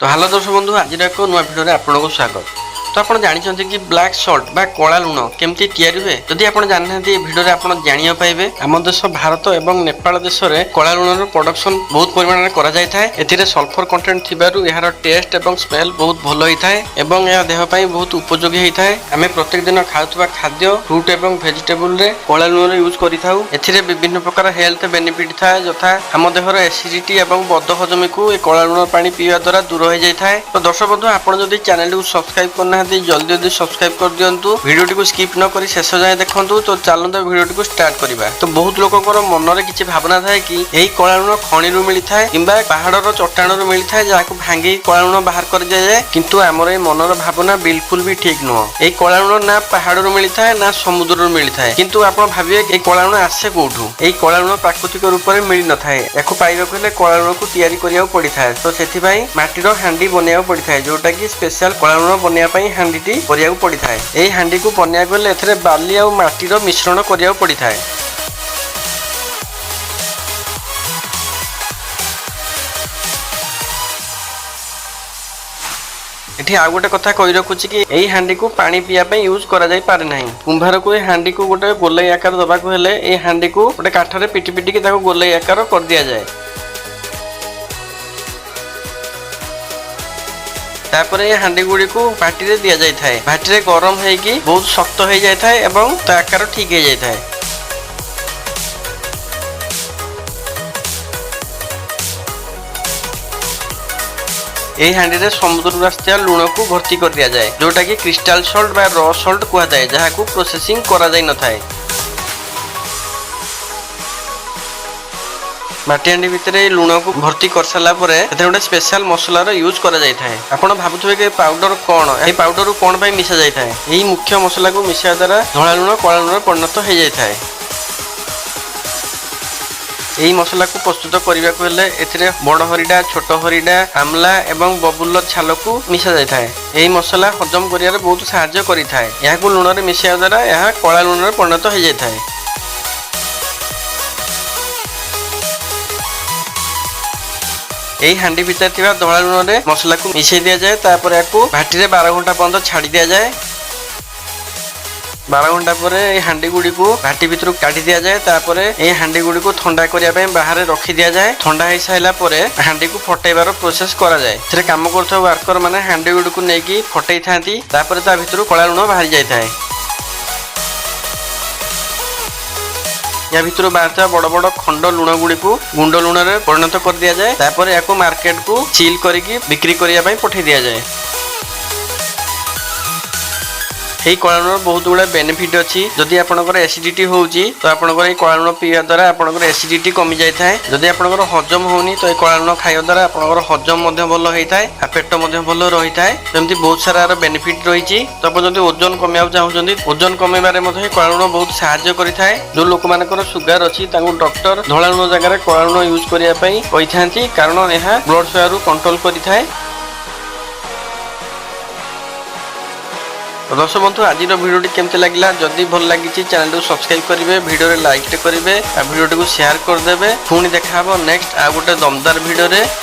तो हेलो दर्शक बंधु आज एक नुआ भिडियो आपको स्वागत। तो आप जानते कि ब्लैक सल्ट बा कला लुण केमती तैयारी हुए जदि आप जानना भिडियो आप जाना पाइबे। आम देश भारत और नेपाल देश में कला लुण प्रोडक्शन बहुत परिमाण में करा सल्फर कंटेंट थिबारु यार टेस्ट और स्मेल बहुत भल होता है एवं यह देह बहुत उपयोगी होता है। आम प्रत्येक दिन खाऊा खाद्य फ्रूट और भेजिटेबल रे कला लुण यूज कर विभिन्न प्रकार हेल्थ बेनिफिट था यथा आम देहर एसिडिटी और बदहजमी को कला लुण पानी पीवा द्वारा दूर हो जाए। तो दर्शक बंधु आपड़ जब चैनल को सब्सक्राइब करना जल्दी जल्दी सब्सक्राइब कर दिंतु वीडियो को स्किप न करी शेष जाए देखंतु। तो चलते वीडियो को स्टार्ट करवा। तो बहुत लोकर मन में किसी भावना थाए कि यही कला लुण खनि मिलता है कि पहाड़ चट्टाण मिलता है जहाँ भांगी कला लुण बाहर कर दिया जाए, किंतु आमर ये मनर भावना बिल्कुल भी ठीक नुह। यही कला लुण ना पहाड़ मिलता है ना समुद्र मिलता है, किंतु आप भाविए ये कला लुण आसे कौटू। यही कला लुण प्राकृतिक रूप में मिल न था या पाइबा हेल्ले कला लुण को तैयारी करा पड़ी था। तो से माटीर हांडी बनवा पड़ी था जोटा कि स्पेशल कला लुण बनवाई हांडी करिया पड़ी था। यही हांडी को बनवा गले बाली और माटीर मिश्रण करिया पड़ी था। एठी आ गोटे कथा कही रखुची कि यही हांडी को पानी पीवा यूज करा जाई पारे नाही। कुंभार को हांडी को गोटे गोलाई आकार दबा को हेले ए हांडी को गोटे काठरे पिटी पिटी के गोलाई आकार कर दिया जाए। तापर ये हांडी गुड़ी को भाटी रे दिया जाय थाए। भाटी रे गरम होइकी बहुत शक्त हो जाय थाए एवं ता आकार ठीक हो जाय थाए। यही हांडी रे समुद्र आसता लुण को भर्ती कर दिया जाए जोटा कि क्रिस्टाल सल्ट बा रॉ सल्ट कहा जाए जहाँ को प्रोसेसिंग करा जाय न थाए। माटी हांडी भितर लुण को भर्ती कर सारा गोटे स्पेशल मसलार यूज करा जाय थाए। आपण भाबुथिबे कि पाउडर कौन ए पाउडर को कौन मिसा जाय थाए। यही मुख्य मसला को मिसा द्वारा धला लुण कला लुण परिणत हो जाय थाए। यही मसला को प्रस्तुत करने को हेले एथिरे बड़ हरिडा छोट हरिडा आमला एवं बबुल छाल को मिसा जाय थाए। यही मसला हजम करियारे बहुत सहायता करि थाए। या को लुण रे मिसा द्वारा यह कला लुण रे परिणत हो जाय थाए। यही हांडी भीतर थिबा धला लुण रे मसला को मिसई दिया जाए। तापर याकू भाटी रे 12 घंटा पर्यंत छाड़ी दिया जाए। 12 घंटा पर हांडी गुड़ी को भाटी भीतर काटी दिया जाए। तापर ये हांडी गुड़ी को ठंडा करने बाहर रखी दिया जाए। ठंडा हो सारा पर हांडी को फटैबार प्रोसेस करा जाए। एथिरे काम करथो वर्कर माने हांडी गुड़ी को नेकी फटै थांती। तापर ता भीतर कला लुण बाहर जाय थाए। या भीतर बाहर बड़ बड़ खंड लुण गुड़ी को गुंड लुण रे परिणत कर दिया जाए। तापर याको मार्केट को सील करिकी बिक्री करिया पई पठै दिया जाए। यही कला लुण बहुत गुड़ा बेनिफिट अच्छी। जदि आपंकर एसिडिटी होउची तो आपंकर ये कला लुण पीवा द्वारा आपंकर एसिडिटी कमी जाए थाए। जदि आपंकर हजम होनी तो ये कला लुण खाଇବା द्वारा आपंकर हजम मध्य भल होता है आ पेट मध्य भल रही है। एमती बहुत सारा बेनिफिट रही। तो आप जब ओजन कमिया चाहते ओजन कमेबारे कला लुण बहुत साहाय्य करिथाए। जो लोक मानकर सुगार अच्छी डॉक्टर धला लुण जगह कला लुण यूज करने कही कारण यह ब्लड शुगर कंट्रोल करिथाए। तो दर्शक बंधु आज भिडियो केमती लगे जदि भल लगी चैनल को सब्सक्राइब करेंगे, वीडियो रे लाइक करेंगे, वीडियो को शेयर करदे। पुणी देखा नेक्स्ट आ गोटे दमदार भिडियो रे।